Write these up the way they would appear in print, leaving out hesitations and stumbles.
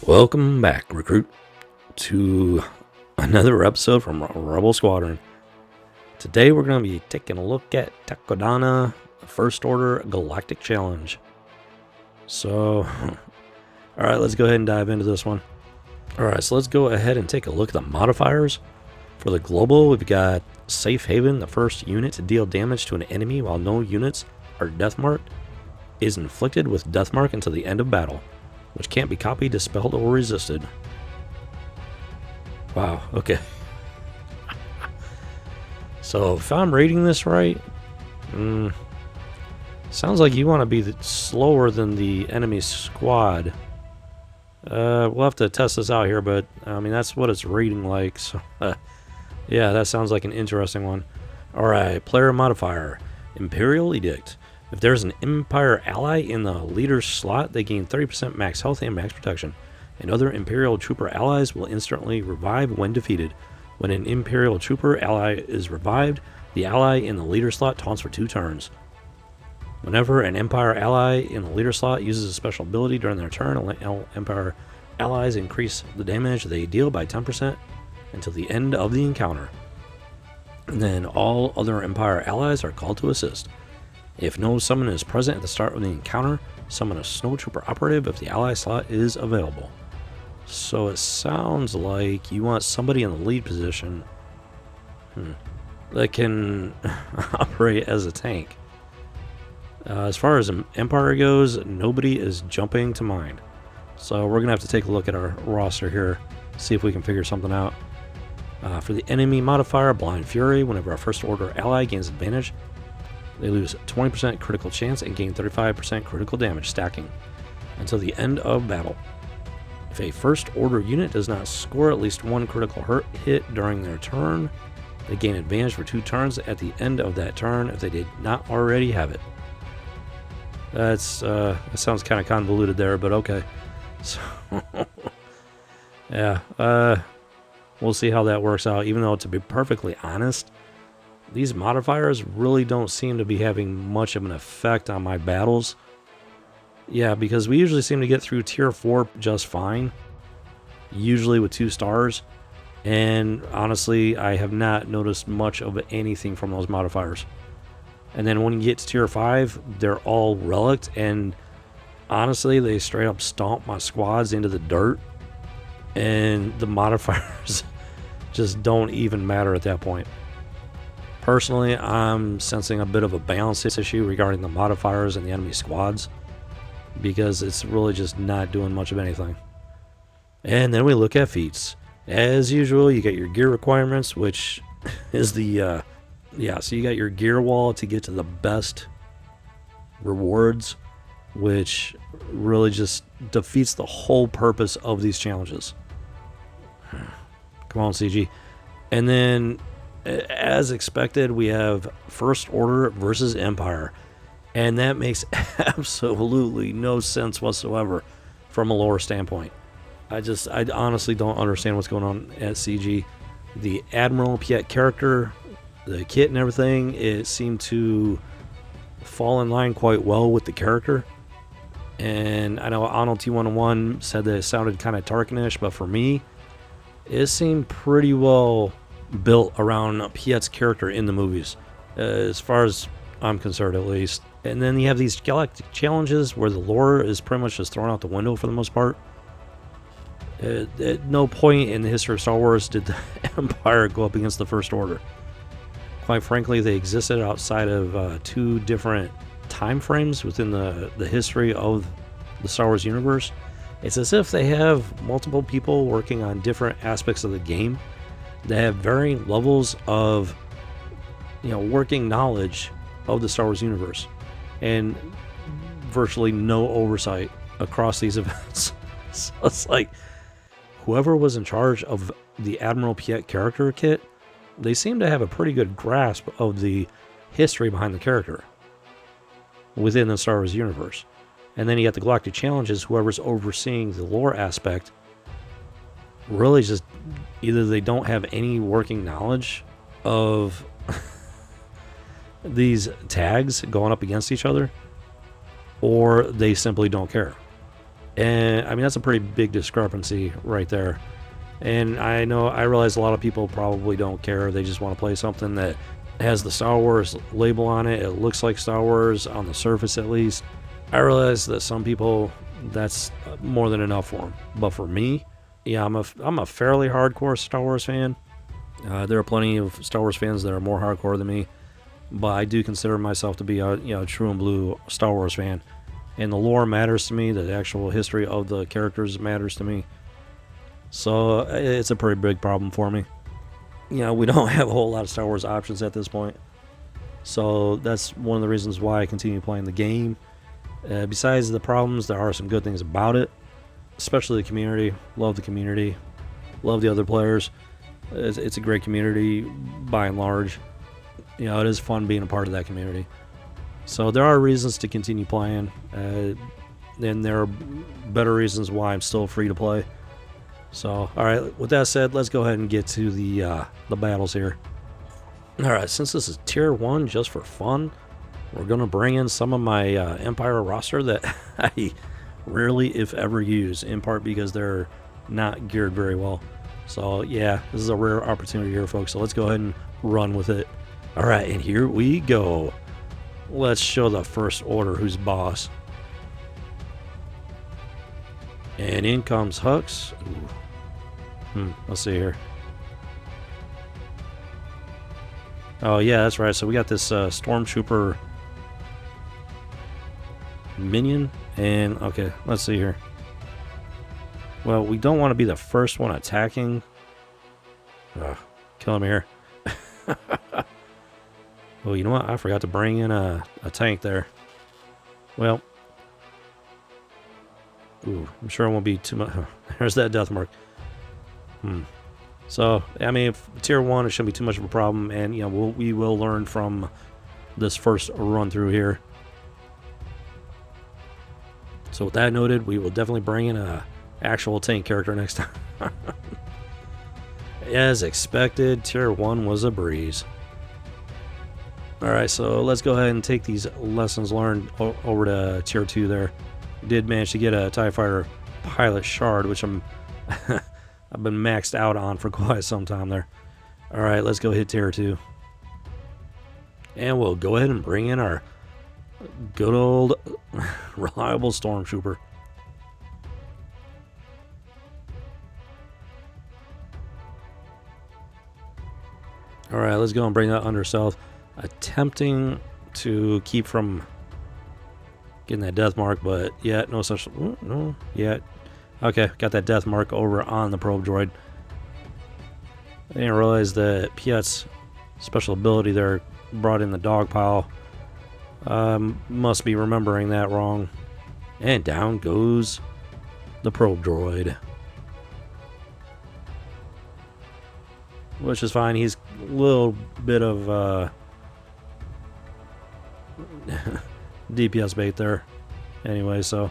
Welcome back, recruit, to another episode from Rebel Squadron. Today we're going to be taking a look at Takodana First Order Galactic Challenge. So, alright, let's go ahead and dive into this one. Alright, so let's go ahead and take a look at the modifiers. For the global, we've got Safe Haven, the first unit to deal damage to an enemy while no units are deathmarked, is inflicted with deathmark until the end of battle, which can't be copied, dispelled, or resisted. Wow, okay. So, if I'm reading this right, sounds like you want to be slower than the enemy squad. We'll have to test this out here, but, I mean, that's what it's reading like, so, yeah, that sounds like an interesting one. Alright, player modifier, Imperial Edict. If there's an Empire ally in the leader's slot, they gain 30% max health and max protection, and other Imperial Trooper allies will instantly revive when defeated. When an Imperial Trooper ally is revived, the ally in the leader slot taunts for 2 turns. Whenever an Empire ally in the leader slot uses a special ability during their turn, Empire allies increase the damage they deal by 10% until the end of the encounter. And then all other Empire allies are called to assist. If no summon is present at the start of the encounter, summon a Snowtrooper operative if the ally slot is available. So it sounds like you want somebody in the lead position that can operate as a tank. As far as Empire goes, nobody is jumping to mind. So we're going to have to take a look at our roster here, see if we can figure something out. For the enemy modifier, Blind Fury, whenever a First Order ally gains advantage, they lose 20% critical chance and gain 35% critical damage stacking until the end of battle. If a First Order unit does not score at least 1 critical hit during their turn, they gain advantage for 2 turns at the end of that turn if they did not already have it. That sounds kind of convoluted there, but okay. So, yeah, we'll see how that works out, even though, to be perfectly honest, these modifiers really don't seem to be having much of an effect on my battles. Yeah, because we usually seem to get through tier 4 just fine, usually with 2 stars, and honestly, I have not noticed much of anything from those modifiers. And then when you get to tier 5, they're all relict, and honestly, they straight up stomp my squads into the dirt, and the modifiers just don't even matter at that point. Personally, I'm sensing a bit of a balance issue regarding the modifiers and the enemy squads, because it's really just not doing much of anything. And then we look at feats. As usual, you get your gear requirements, which is the, so you got your gear wall to get to the best rewards, which really just defeats the whole purpose of these challenges. Come on, CG. And then, as expected, we have First Order versus Empire, and that makes absolutely no sense whatsoever from a lore standpoint. I honestly don't understand what's going on at CG. The Admiral Piet character, the kit and everything, it seemed to fall in line quite well with the character. And I know Arnold T101 said that it sounded kind of Tarkanish, but for me, it seemed pretty well built around Piet's character in the movies, as far as I'm concerned at least. And then you have these galactic challenges where the lore is pretty much just thrown out the window for the most part. At no point in the history of Star Wars did the Empire go up against the First Order. Quite frankly, they existed outside of 2 different time frames within the history of the Star Wars universe. It's as if they have multiple people working on different aspects of the game. They have varying levels of, working knowledge of the Star Wars universe, and virtually no oversight across these events. So it's like, whoever was in charge of the Admiral Piet character kit, they seem to have a pretty good grasp of the history behind the character within the Star Wars universe. And then you got the Galactic Challenges, whoever's overseeing the lore aspect, really just either they don't have any working knowledge of these tags going up against each other, or they simply don't care. And I mean, that's a pretty big discrepancy right there. And I realize a lot of people probably don't care. They just want to play something that has the Star Wars label on it. It looks like Star Wars on the surface, at least. I realize that some people, that's more than enough for them. But for me, yeah, I'm a fairly hardcore Star Wars fan. There are plenty of Star Wars fans that are more hardcore than me, but I do consider myself to be a true and blue Star Wars fan. And the lore matters to me. The actual history of the characters matters to me. So it's a pretty big problem for me. We don't have a whole lot of Star Wars options at this point. So that's one of the reasons why I continue playing the game. Besides the problems, there are some good things about it, especially the community. Love the community. Love the other players. It's a great community by and large. It is fun being a part of that community. So there are reasons to continue playing. And there are better reasons why I'm still free to play. So, alright, with that said, let's go ahead and get to the battles here. Alright, since this is Tier 1 just for fun, we're going to bring in some of my Empire roster that I rarely, if ever, use, in part because they're not geared very well. So, yeah, this is a rare opportunity here, folks, so let's go ahead and run with it. Alright, and here we go. Let's show the First Order who's boss. And in comes Hux. Let's see here. Oh, yeah, that's right. So we got this Stormtrooper minion. And, okay, let's see here. Well, we don't want to be the first one attacking. Kill him here. Oh, you know what? I forgot to bring in a tank there. Well. Ooh, I'm sure it won't be too much. There's that death mark. So, I mean, if Tier 1, it shouldn't be too much of a problem. And, we will learn from this first run through here. So, with that noted, we will definitely bring in a actual tank character next time. As expected, Tier 1 was a breeze. Alright, so let's go ahead and take these lessons learned over to Tier 2 there. Did manage to get a TIE Fighter pilot shard, which I've been maxed out on for quite some time there. Alright, let's go hit Tier 2. And we'll go ahead and bring in our good old reliable Stormtrooper. Alright, let's go and bring that under stealth. Attempting to keep from getting that death mark, but yet no such. No, yet. Okay, got that death mark over on the probe droid. I didn't realize that Piet's special ability there brought in the dog pile. Must be remembering that wrong. And down goes the probe droid. Which is fine. He's a little bit of DPS bait there. Anyway, so.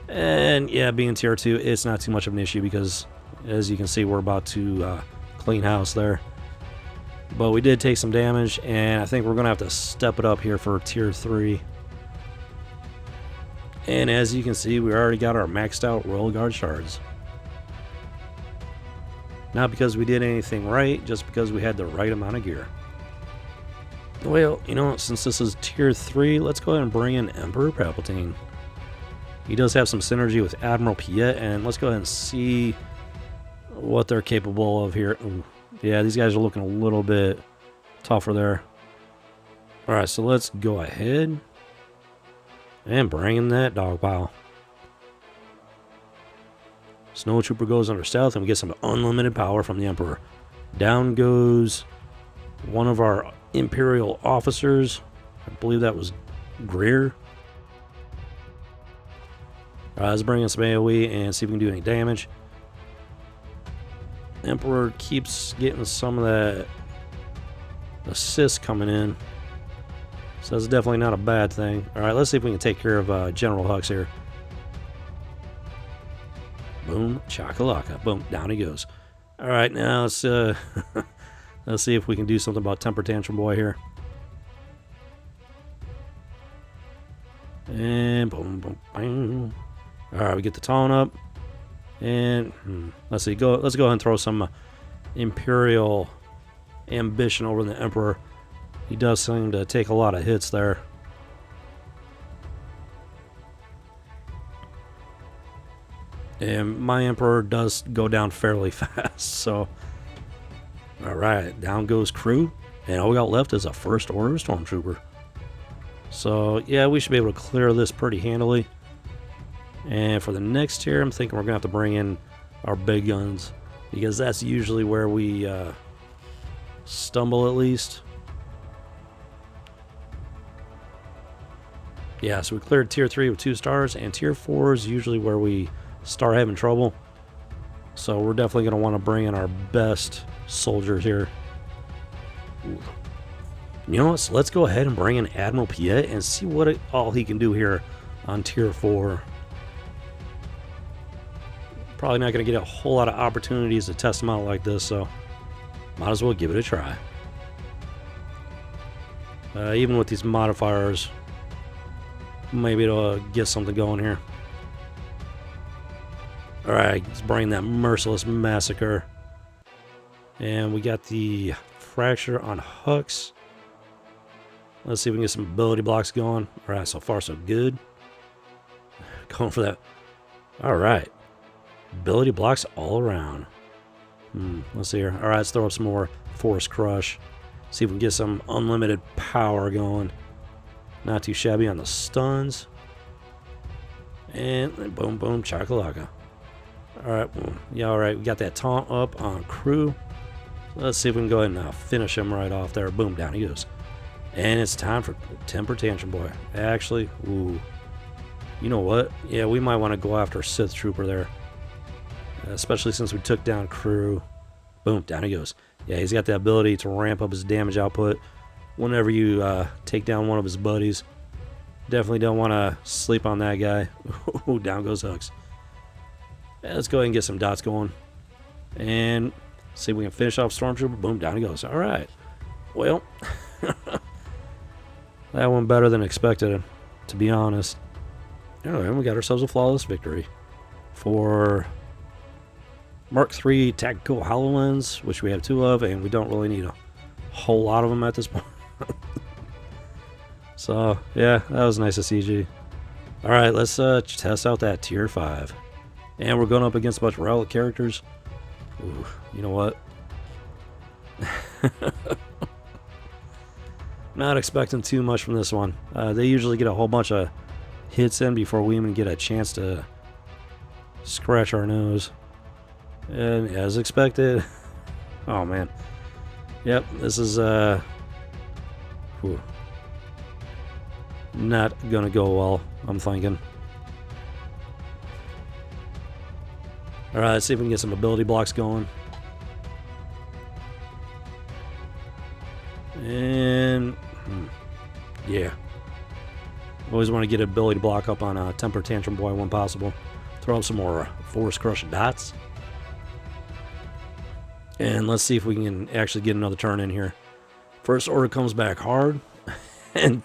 And yeah, being Tier 2, it's not too much of an issue because, as you can see, we're about to clean house there. But we did take some damage, and I think we're going to have to step it up here for Tier 3. And as you can see, we already got our maxed out Royal Guard shards. Not because we did anything right, just because we had the right amount of gear. Well, since this is Tier 3, let's go ahead and bring in Emperor Palpatine. He does have some synergy with Admiral Piet, and let's go ahead and see what they're capable of here. Ooh, yeah, these guys are looking a little bit tougher there. Alright, so let's go ahead and bring in that dog pile. Snowtrooper goes under stealth, and we get some unlimited power from the Emperor. Down goes one of our Imperial officers. I believe that was Greer. Alright, let's bring in some AoE and see if we can do any damage. Emperor keeps getting some of that assist coming in. So that's definitely not a bad thing. Alright, let's see if we can take care of General Hux here. Boom, chakalaka. Boom, down he goes. Alright, now let's let's see if we can do something about Temper Tantrum Boy here. And boom, boom, bang. All right, we get the taunt up, and let's see. Let's go ahead and throw some Imperial ambition over the Emperor. He does seem to take a lot of hits there. And my Emperor does go down fairly fast, so... Alright, down goes crew. And all we got left is a First Order Stormtrooper. So, yeah, we should be able to clear this pretty handily. And for the next tier, I'm thinking we're going to have to bring in our big guns. Because that's usually where we stumble, at least. Yeah, so we cleared tier 3 with 2 stars. And tier 4 is usually where we start having trouble. So we're definitely going to want to bring in our best soldiers here. Ooh. You know what? So let's go ahead and bring in Admiral Piet and see what all he can do here on tier 4. Probably not going to get a whole lot of opportunities to test him out like this, so might as well give it a try. Even with these modifiers, maybe it'll get something going here. Alright, let's bring that Merciless Massacre. And we got the Fracture on Hux. Let's see if we can get some ability blocks going. Alright, so far so good. Going for that. Alright. Ability blocks all around. Let's see here. Alright, let's throw up some more Force Crush. See if we can get some unlimited power going. Not too shabby on the stuns. And boom, boom, chakalaka. Alright, yeah, alright. We got that taunt up on crew. Let's see if we can go ahead and finish him right off there. Boom, down he goes. And it's time for Temper Tantrum Boy. Actually, ooh. You know what? Yeah, we might want to go after Sith Trooper there. Especially since we took down crew. Boom, down he goes. Yeah, he's got the ability to ramp up his damage output whenever you take down one of his buddies. Definitely don't want to sleep on that guy. Ooh, down goes Hux. Let's go ahead and get some dots going. And see if we can finish off Stormtrooper. Boom, down he goes. Alright. Well, that went better than expected, to be honest. Alright, we got ourselves a flawless victory for Mark III Tactical HoloLens, which we have 2 of, and we don't really need a whole lot of them at this point. So, yeah, that was nice of CG. Alright, let's test out that tier 5. And we're going up against a bunch of relic characters. Ooh, you know what? Not expecting too much from this one. They usually get a whole bunch of hits in before we even get a chance to scratch our nose. And as expected... Oh, man. Yep, this is... not gonna go well, I'm thinking. Alright, let's see if we can get some ability blocks going. And... yeah. Always want to get an ability block up on Temper Tantrum Boy when possible. Throw up some more Force Crush dots. And let's see if we can actually get another turn in here. First Order comes back hard. And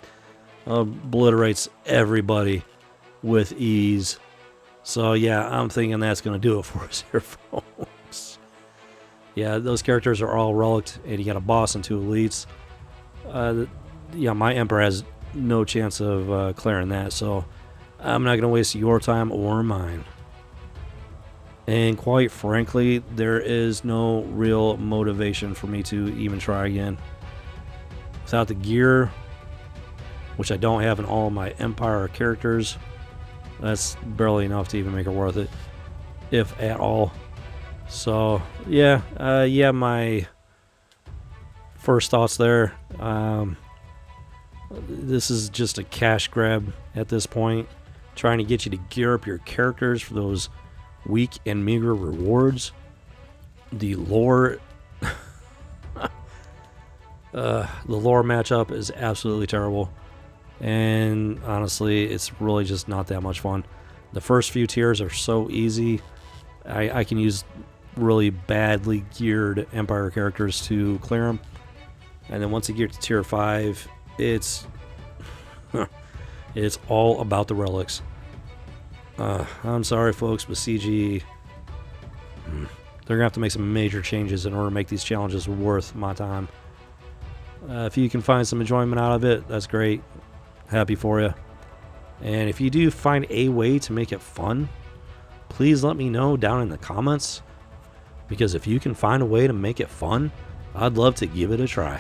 obliterates everybody with ease. So yeah, I'm thinking that's going to do it for us here, folks. Yeah, those characters are all relicked, and you got a boss and 2 elites. Yeah, my Emperor has no chance of clearing that, so I'm not going to waste your time or mine. And quite frankly, there is no real motivation for me to even try again. Without the gear, which I don't have in all of my Empire characters, that's barely enough to even make it worth it, if at all. So yeah, my first thoughts there. This is just a cash grab at this point, trying to get you to gear up your characters for those weak and meager rewards. The lore, the lore matchup is absolutely terrible. And honestly, it's really just not that much fun. The first few tiers are so easy. I can use really badly geared Empire characters to clear them. And then once you get to tier 5, it's it's all about the relics. I'm sorry, folks, but CG, they're gonna have to make some major changes in order to make these challenges worth my time. If you can find some enjoyment out of it, that's great. Happy for you. And if you do find a way to make it fun, please let me know down in the comments, because if you can find a way to make it fun, I'd love to give it a try.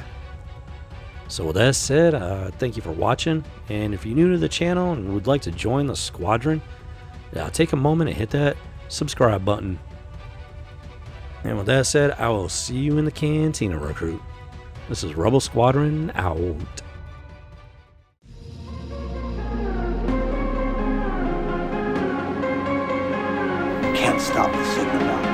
So with that said, thank you for watching, and if you're new to the channel and would like to join the squadron, take a moment and hit that subscribe button. And with that said, I will see you in the cantina, recruit. This is Rebel Squadron out. Can't stop the signal now.